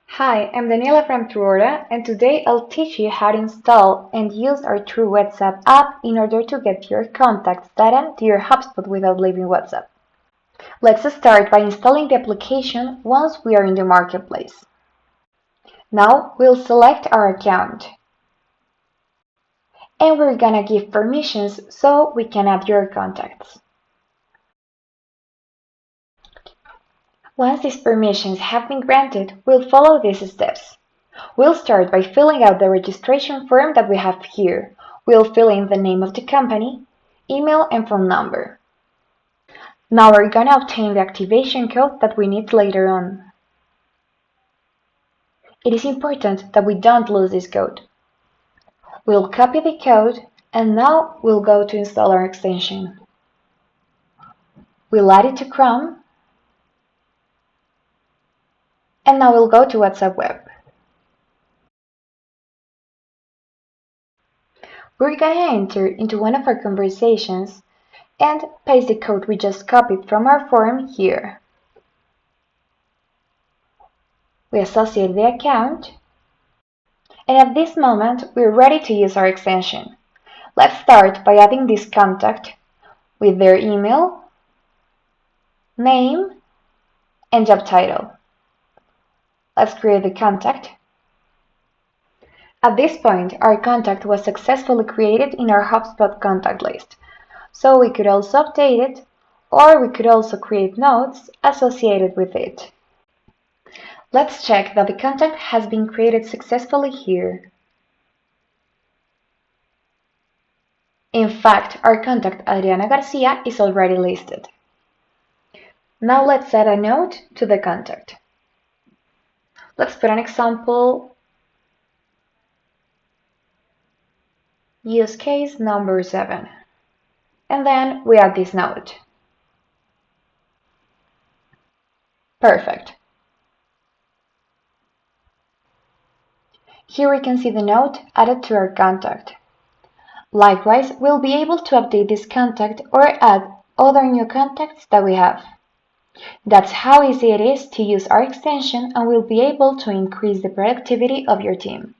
Hi, I'm Daniela from Truora, and today I'll teach you how to install and use our True WhatsApp app in order to get your contacts data to your HubSpot without leaving WhatsApp. Let's start by installing the application once we are in the marketplace. Now we'll select our account, and we're gonna give permissions so we can add your contacts. Once these permissions have been granted, we'll follow these steps. We'll start by filling out the registration form that we have here. We'll fill in the name of the company, email and phone number. Now we're gonna obtain the activation code that we need later on. It is important that we don't lose this code. We'll copy the code and now we'll go to install our extension. We'll add it to Chrome and now we'll go to WhatsApp Web. We're gonna enter into one of our conversations and paste the code we just copied from our form here. We associate the account, and at this moment we're ready to use our extension. Let's start by adding this contact with their email, name, and job title. Let's create the contact. At this point, our contact was successfully created in our HubSpot contact list, so we could also update it, or we could also create notes associated with it. Let's check that the contact has been created successfully here. In fact, our contact Adriana Garcia is already listed. Now let's add a note to the contact. Let's put an example, use case number 7, and then we add this note. Perfect. Here we can see the note added to our contact. Likewise, we'll be able to update this contact or add other new contacts that we have. That's how easy it is to use our extension, and we'll be able to increase the productivity of your team.